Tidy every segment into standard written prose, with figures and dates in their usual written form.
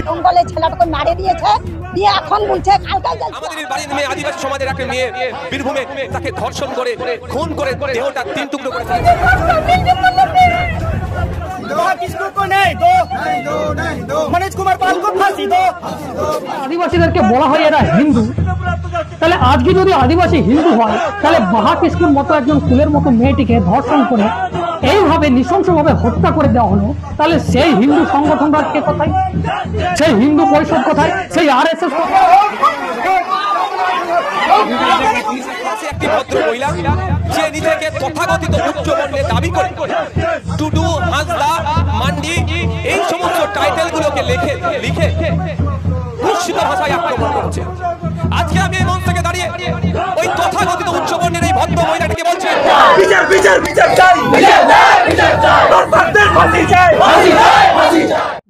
জঙ্গলে ছেলেটাকে মারে দিয়েছে, দিয়ে এখন বলছে আমাদের বাড়ির মেয়ে আদিবাসী সমাজের একটা মেয়ে বীরভূমে তাকে ধর্ষণ করে খুন করে দেহটা 3 টুকরো করে ফেলেছে। আদিবাসীদেরকে বলা হয় এরা হিন্দু, তাহলে আজকে যদি আদিবাসী হিন্দু হয় তাহলে বাহা কিস্কুর মতো একজন কুলের মতো মেয়েটিকে ধর্ষণ করে এইভাবে নৃশংসভাবে হত্যা করে দেওয়া হলো, তাহলে সেই হিন্দু সংগঠনটা কে কোথায়, সেই হিন্দু পরিষদ কোথায়, সেই RSS কোথায়? একটি ভদ্র মহিলা যে নিজেকে তথাকথিত উচ্চ বর্ণে দাবি করে টুডু, হাঁসদা, মান্ডি এই সমস্ত টাইটেল গুলোকে লিখে কুৎসিত ভাষায় আক্রমণ করছে। আজকে আমি এই মঞ্চ থেকে দাঁড়িয়ে ওই তথাকথিত উচ্চ বর্ণের এই ভদ্র মহিলাটাকে বলছি, বিচার বিচার বিচার চাই,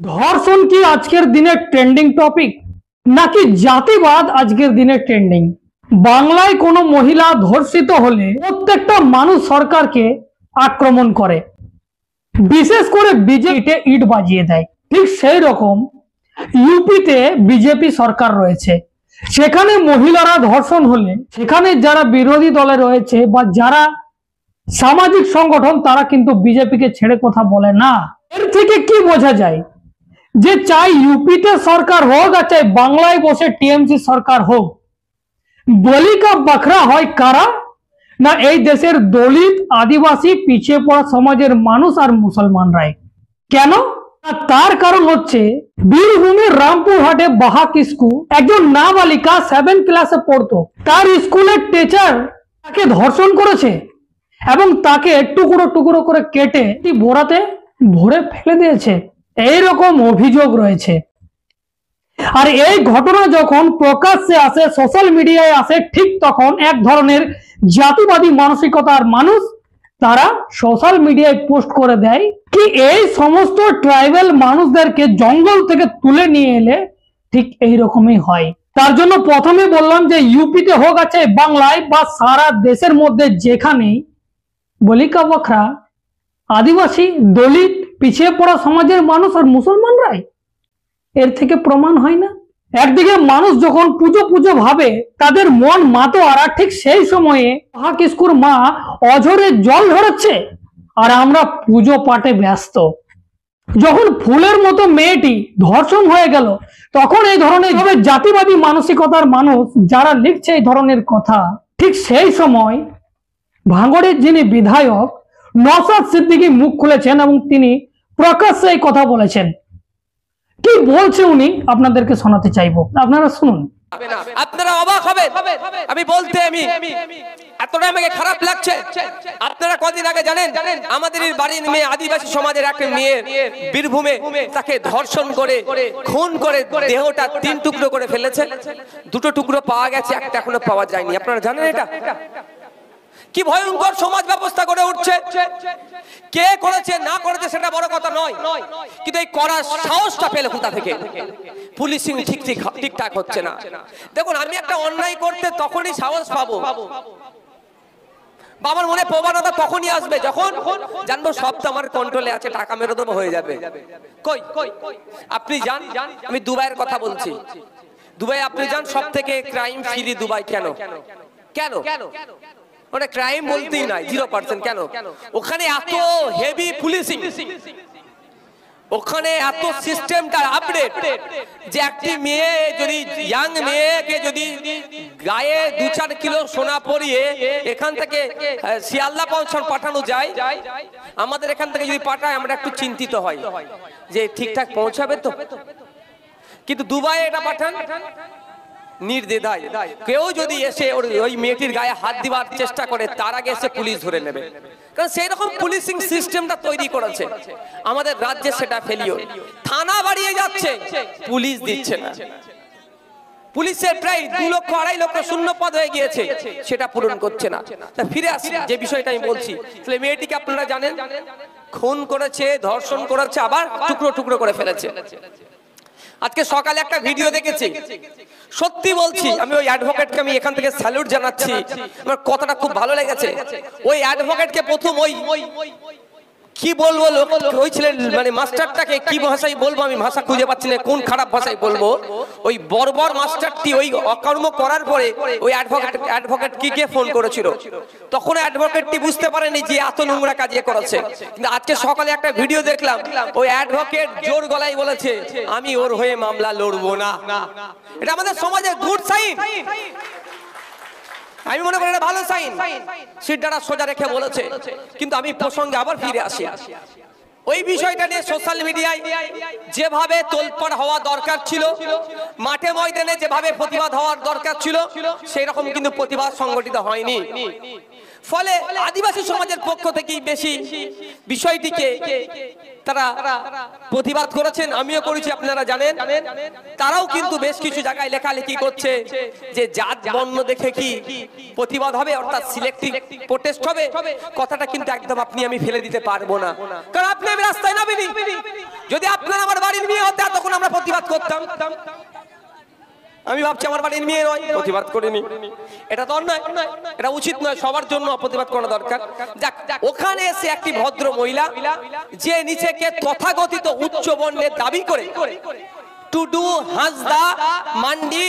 ধর্ষণ কি আজকের দিনের ট্রেন্ডিং টপিক, নাকি জাতিবাদ আজকের দিনের ট্রেন্ডিং? বাংলায় কোনো মহিলা ধর্ষিত হলে প্রত্যেকটা মানুষ সরকারকে আক্রমণ করে, বিশেষ করে বিজেপিতে ইট বাজিয়ে দেয়। ঠিক সেই রকম ইউপিতে বিজেপি সরকার রয়েছে, সেখানে মহিলারা ধর্ষণ হলে সেখানে যারা বিরোধী দলে রয়েছে বা যারা সামাজিক সংগঠন তারা কিন্তু বিজেপিকে ছেড়ে কথা বলে না। এর থেকে কি বোঝা যায় যে চাই ইউপিতে সরকার হোক আর চাই বাংলায় বসে টিএমসি সরকার হোক, বলি কা বখরা হয় কারা? না এই দেশের দলিত, আদিবাসী, পিছিয়ে পড়া সমাজের মানুষ আর মুসলমানরাই। কেন? তার কারণ হচ্ছে বীরভূমের রামপুরহাটে বাহা কিস্কু একজন নাবালিকা 7 ক্লাসে পড়তো, তার স্কুলের টিচার তাকে ধর্ষণ করেছে এবং তাকে টুকরো টুকরো করে কেটে বোরাতে ভরে ফেলে দিয়েছে। এইরকম অভিযোগ রয়েছে। আর এই ঘটনা যখন প্রকাশ্যে আসে, সোশ্যাল মিডিয়ায় আসে, ঠিক তখন এক ধরনের জাতিবাদী মানসিকতার মানুষ তারা সোশ্যাল মিডিয়ায় পোস্ট করে দেয় কি এই সমস্ত ট্রাইবাল মানুষদেরকে জঙ্গল থেকে তুলে নিয়ে এলে ঠিক এইরকমই হয়। তার জন্য প্রথমে বললাম যে ইউপিতে হোক আছে বাংলায় বা সারা দেশের মধ্যে যেখানেই বলিকা বখরা আদিবাসী, দলিত, পিছিয়ে পড়া সমাজের মানুষ আর মুসলমানরাই, এর থেকে প্রমাণ হয় না? একদিকে মানুষ যখন পুজো পুজো ভাবে তাদের মন মাতোয়ারা, ঠিক সেই সময়ে বাহা কিস্কুর মা অঝরে জল ঝরাচ্ছে আর আমরা পুজো পাঠে ব্যস্ত। যখন ফুলের মতো মেয়েটি ধর্ষণ হয়ে গেল তখন এই ধরনের জাতিবাদী মানসিকতার মানুষ যারা লিখছে এই ধরনের কথা, ঠিক সেই সময় ভাঙড়ের যিনি বিধায়ক নওশাদ সিদ্দিকী মুখ খুলেছেন এবং তিনি প্রকাশ্যে এই কথা বলেছেন। কি বলছে উনি আপনাদেরকে শোনাতে চাইবো, আপনারা শুনুন। আপনারা অবাক হবেন আমি বলতে, আমি এতটা আমাকে খারাপ লাগছে। আপনারা কদিন আগে জানেন আমাদের বাড়ির মেয়ে আদিবাসী সমাজের একটা মেয়ে বীরভূমে তাকে ধর্ষণ করে খুন করে দেহটা 3 টুকরো করে ফেলেছে। 2টো টুকরো পাওয়া গেছে, একটা এখনো পাওয়া যায়নি। আপনারা জানেন এটা কি ভয়ঙ্কর সমাজ ব্যবস্থা করে উঠছে? কে করেছে না করেছে সেটা বড় কথা নয়, কিন্তু এই করার সাহসটা পেলে কোথা থেকে? পুলিশিং ঠিকঠাক হচ্ছে না। দেখুন, আমি একটা অন্যায় করতে তখনই সাহস পাবো, বাবার মনে প্রবণতা তখনই আসবে যখন জানবো সব তো আমার কন্ট্রোলে আছে, টাকা মেরে দেবো, হয়ে যাবে। কই আপনি যান, আমি দুবাইয়ের কথা বলছি। দুবাই আপনি যান, সব থেকে ক্রাইম ফ্রি দুবাই। কেন কেন ওটা ক্রাইম বলতেই নাই, 0%। কেন? ওখানে এত হেভি পুলিশিং, ওখানে এত সিস্টেমটা আপডেট যে একটি মেয়ে যদি, ইয়াং মেয়েকে যদি গায়ে 2-4 কিলো সোনা পরিয়ে এখান থেকে শিয়ালদা পাঠানো যায়, আমাদের এখান থেকে যদি পাঠায় আমরা একটু চিন্তিত হই যে ঠিকঠাক পৌঁছাবে তো। কিন্তু দুবাই এটা পাঠান নির্দ্বিধায়, কেউ যদি এসে ওই মেয়েটির গায়ে হাত দিবার চেষ্টা করে তার আগে এসে পুলিশ ধরে নেবে। কারণ সেই রকম পুলিশিং সিস্টেমটা তৈরি করেছে আমাদের রাজ্যে, সেটা ফেলিও। থানা বাড়িয়ে যাচ্ছে, পুলিশ দিচ্ছে না। পুলিশের প্রায় 2 লক্ষ 2.5 লক্ষ শূন্য পদ হয়ে গিয়েছে, সেটা পূরণ করছে না। ফিরে আসি যে বিষয়টা আমি বলছি, তাহলে মেয়েটিকে আপনারা জানেন খুন করেছে, ধর্ষণ করেছে, আবার টুকরো টুকরো করে ফেলেছে। আজকে সকালে একটা ভিডিও দেখেছি, সত্যি বলছি, আমি ওই অ্যাডভোকেটকে আমি এখান থেকে স্যালুট জানাচ্ছি, আমার কথাটা খুব ভালো লেগেছে। ওই অ্যাডভোকেটকে প্রথম ওই কি বলবো লোক হয়েছিলেন মানে মাস্টারটাকে কি ভাষায় বলবো আমি ভাষা খুঁজে পাচ্ছি না কোন খারাপ ভাষায় বলবো ওই বর্বর মাস্টারটি ওই অকর্ম করার পরে ওই অ্যাডভোকেট কি ফোন করেছিল তখন অ্যাডভোকেটটি বুঝতে পারেনি যে এত নোংরা কাজ করেছে কিন্তু আজকে সকালে একটা ভিডিও দেখলাম ওই অ্যাডভোকেট জোর গলায় বলেছে আমি ওর হয়ে মামলা লড়বো না এটা আমাদের সমাজের গুড সাইন আমি মনে করি এটা ভালো সাইন সিটটা সোজা রেখে বলেছে কিন্তু আমি প্রসঙ্গে আবার ফিরে আসি ওই বিষয়টা নিয়ে সোশ্যাল মিডিয়ায় যেভাবে তোলপাড় হওয়া দরকার ছিল মাঠে ময়দানে যেভাবে প্রতিবাদ হওয়ার দরকার ছিল সেই রকম কিন্তু প্রতিবাদ সংগঠিত হয়নি ফলে আদিবাসী সমাজের পক্ষ থেকেই বেশি বিষয়টিকে তারা প্রতিবাদ করেছেন আমিও করেছি আপনারা জানেন তারাও কিন্তু বেশ কিছু জায়গায় লেখালেখি করছে যে জাত বর্ণ দেখে কি প্রতিবাদ হবে অর্থাৎ সিলেক্টিভ প্রোটেস্ট হবে কথাটা কিন্তু একদম আপনি আমি ফেলে দিতে পারবো না কারণ আপনি আমি রাস্তায় নামিনি যদি আপনার আমার বাড়ির মেয়ে হতো তখন আমরা প্রতিবাদ করতাম আমি ভাবছি আমার বাড়ির মেয়ে নয় প্রতিবাদ করিনি এটা তো অন্যায় এটা উচিত নয় সবার জন্য প্রতিবাদ করা দরকার ওখানে এসে একটি ভদ্র মহিলা যে নিজেকে তথাকথিত উচ্চ বর্ণের দাবি করে টুডু হাঁসদা মান্ডি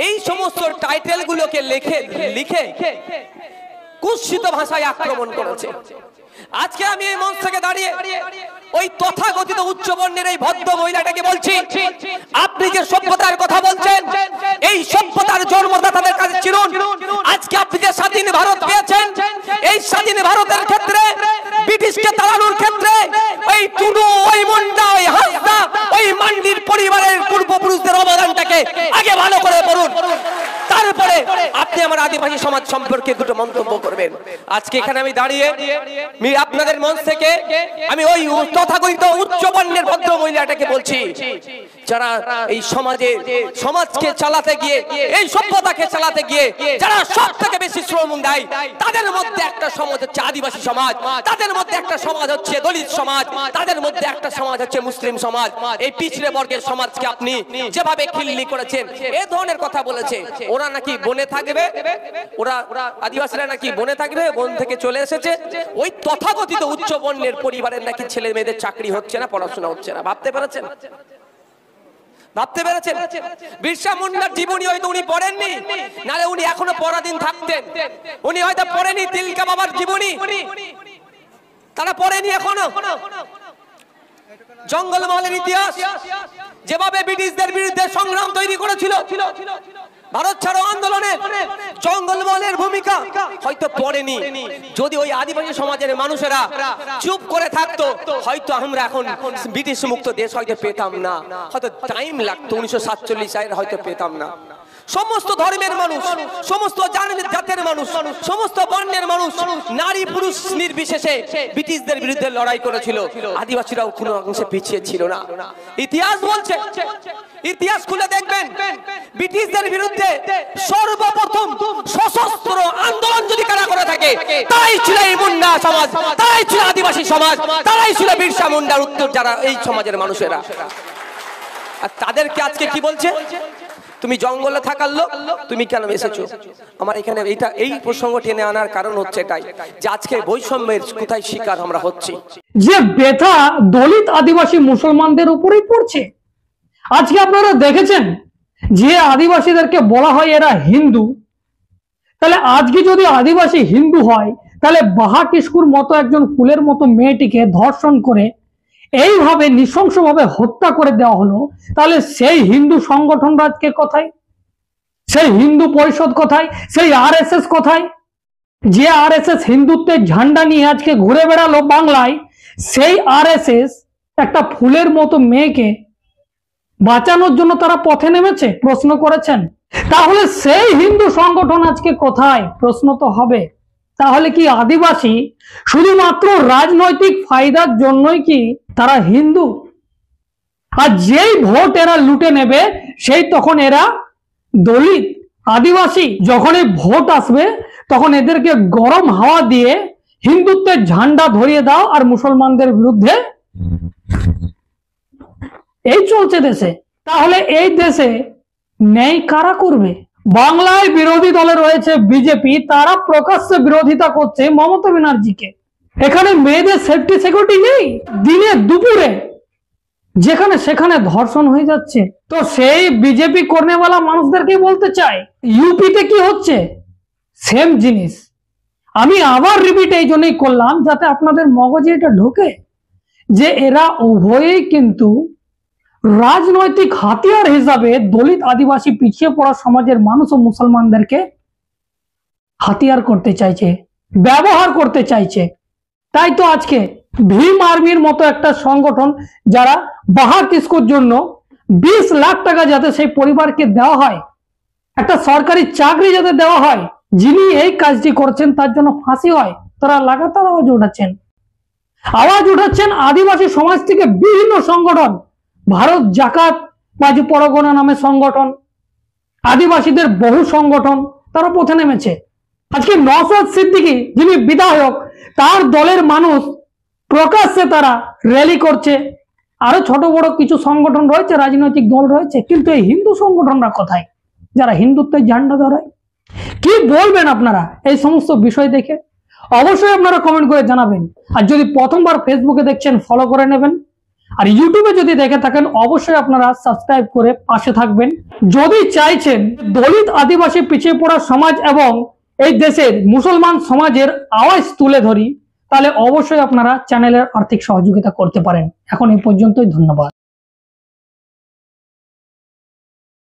এই সমস্ত টাইটেল গুলোকে লিখে কুৎসিত ভাষায় আক্রমণ করেছে আজকে আমি এই মঞ্চ থেকে দাঁড়িয়ে ওই তথাকথিত উচ্চ বর্ণের এই ভদ্র মহিলাটাকে বলছি আপনি যে সভ্যতার কথা বলছেন এই সভ্যতার জন্মদাতাদের কাছে চিনুন আজকে আপনি যে স্বাধীন ভারত পেয়েছেন এই স্বাধীন ভারতের ক্ষেত্রে ব্রিটিশকে তাড়ানোর ক্ষেত্রে ওই টুডু ওই মুন্ডা ওই হাঁসদা ওই মান্ডির পরিবারের পূর্বপুরুষদের অবদানটাকে আগে ভালো করে পড়ুন তারপরে আপনি আমার আদিবাসী সমাজ সম্পর্কে দুটো মন্তব্য করবেন আজকে এখানে আমি দাঁড়িয়ে আপনাদের মঞ্চ থেকে আমি ওই তথাকথিত উচ্চ বর্ণের ভদ্র মহিলাটাকে বলছি যারা এই সমাজকে চালাতে গিয়ে এই সভ্যতাকে চালাতে গিয়ে যারা সব থেকে বেশি শ্রম দেয় তাদের মধ্যে একটা সমাজ হচ্ছে আদিবাসী সমাজ তাদের মধ্যে একটা সমাজ হচ্ছে দলিত সমাজ তাদের মধ্যে একটা সমাজ হচ্ছে মুসলিম সমাজ এই পিছড়ে বর্গের সমাজকে আপনি যেভাবে খিল্লি করেছেন এই ধরনের কথা বলেছে ওরা নাকি বনে থাকবে ওরা আদিবাসীরা নাকি বনে থাকবে বন থেকে চলে এসেছে ওই তথাকথিত উচ্চ বর্ণের পরিবারের নাকি ছেলে মেয়েদের চাকরি হচ্ছে না পড়াশোনা হচ্ছে না ভাবতে পেরেছেন বিরসা মুন্ডার জীবনী হয়তো উনি পড়েননি নালে উনি এখনো পরাধীন থাকতেন উনি হয়তো পড়েনি তিলকা বাবার জীবনী তারা পড়েনি এখনো জঙ্গলমহলের ইতিহাস যেভাবে ব্রিটিশদের বিরুদ্ধে সংগ্রাম তৈরি করেছিল ভারত ছাড়ো আন্দোলনে জঙ্গলমহলের ভূমিকা হয়তো পড়েনি যদি ওই আদিবাসী সমাজের মানুষেরা চুপ করে থাকতো হয়তো আমরা এখন ব্রিটিশ মুক্ত দেশ হয়তো পেতাম না হয়তো টাইম লাগতো 1947 সালে হয়তো পেতাম না সমস্ত ধর্মের মানুষ সমস্ত জাতের মানুষ সমস্ত বর্ণের মানুষ নারী পুরুষ নির্বিশেষে ব্রিটিশদের বিরুদ্ধে লড়াই করেছিল আদিবাসীরাও কোনো অংশে পিছিয়ে ছিল না ইতিহাস বলছে ইতিহাস খুলে দেখবেন ব্রিটিশদের বিরুদ্ধে সর্বপ্রথম সশস্ত্র আন্দোলন যদি কারা করে থাকে তাই ছিল এই মুন্ডা সমাজ তাই ছিল আদিবাসী সমাজ তাই ছিল বিরসা মুন্ডার উত্তর যারা এই সমাজের মানুষেরা আর তাদেরকে আজকে কি বলছে তুমি জঙ্গলে থাকার লোক তুমি কেন এসেছো আমার এখানে এই প্রসঙ্গ টেনে আনার কারণ হচ্ছে এটাই যে আজকে বৈষম্যের কোথায় শিকার আমরা হচ্ছি যে ব্যথা দলিত আদিবাসী মুসলমানদের উপরেই পড়ছে আজকে আপনারা দেখেছেন যে আদিবাসীদেরকে বলা হয় এরা হিন্দু তাহলে আজকে যদি আদিবাসী হিন্দু হয় তাহলে বাহা কিস্কুর মতো একজন ফুলের মতো মেয়েটিকে ধর্ষণ করে এইভাবে নৃশংসভাবে হত্যা করে দেওয়া হলো তাহলে সেই হিন্দু সংগঠন আজকে কোথায় সেই হিন্দু পরিষদ কোথায় সেই আরএসএস কোথায় যে আরএসএস হিন্দুত্বের ঝান্ডা নিয়ে আজকে ঘুরে বেড়ালো বাংলায় সেই আরএসএস একটা ফুলের মতো মেয়েকে বাঁচানোর জন্য তারা পথে নেমেছে প্রশ্ন করেছেন তাহলে সেই হিন্দু সংগঠন আজকে কোথায় প্রশ্ন তো হবে তাহলে কি আদিবাসী শুধুমাত্র রাজনৈতিক ফায়দার জন্যই কি তারা হিন্দু আর যেই ভোট এরা লুটে নেবে সেই তখন এরা দলিত আদিবাসী যখন এই ভোট আসবে তখন এদেরকে গরম হাওয়া দিয়ে হিন্দুত্বের ঝান্ডা ধরিয়ে দাও আর মুসলমানদের বিরুদ্ধে এই চলছে দেশে তাহলে এই দেশে ন্যায় কারা করবে বাংলায় বিরোধী দলে রয়েছে বিজেপি তারা প্রকাশ্যে বিরোধিতা করছে মমতা ব্যানার্জিকে এখানে মেয়েদের সেফটি সিকিউরিটি নেই। দিনে দুপুরে যেখানে সেখানে ধর্ষণ হয়ে যাচ্ছে। তো সেই বিজেপি করনেওয়ালা মানুষদেরকে বলতে চাই, ইউপিতে কি হচ্ছে সেম জিনিস। আমি আবার রিপিট এই জন্যই করলাম যাতে আপনাদের মগজে এটা ঢোকে যে এরা উভয়েই কিন্তু রাজনৈতিক হাতিয়ার হিসাবে দলিত আদিবাসী পিছিয়ে পড়া সমাজের মানুষ ও মুসলমানদেরকে হাতিয়ার করতে চাইছে, ব্যবহার করতে চাইছে। তাই তো আজকে ভীম আর্মির মতো একটা সংগঠন যারা বাহার কিস্কুর জন্য 20 লাখ টাকা যাতে সেই পরিবারকে দেওয়া হয়, একটা সরকারি চাকরি যাতে দেওয়া হয়, যিনি এই কাজটি করছেন তার জন্য ফাঁসি হয়, তারা লাগাতার আওয়াজ উঠাচ্ছেন। আদিবাসী সমাজ থেকে বিভিন্ন সংগঠন, ভারত জাকাত বাজু পরগনা নামে সংগঠন, আদিবাসীদের বহু সংগঠন তারা পথে নেমেছে। আজকে নওশাদ সিদ্দিকী যিনি বিধায়ক, তার দলের মানুষ প্রকাশ্যে তারা র্যালি করছে। আরো ছোট বড় কিছু সংগঠন রয়েছে, রাজনৈতিক দল রয়েছে, কিন্তু এই হিন্দু সংগঠনরা কোথায় যারা হিন্দুত্বের ঝান্ডা ধরায়? কি বলবেন আপনারা এই সমস্ত বিষয় দেখে? অবশ্যই আপনারা কমেন্ট করে জানাবেন। আর যদি প্রথমবার ফেসবুকে দেখছেন ফলো করে নেবেন, আর ইউটিউবে যদি দেখে থাকেন অবশ্যই আপনারা সাবস্ক্রাইব করে পাশে থাকবেন। যদি চাইছেন দলিত আদিবাসী পিছিয়ে পড়া সমাজ এবং এই দেশের মুসলমান সমাজের আওয়াজ তুলে ধরি, তাহলে অবশ্যই আপনারা চ্যানেলের আর্থিক সহযোগিতা করতে পারেন। এখন এই পর্যন্তই, ধন্যবাদ।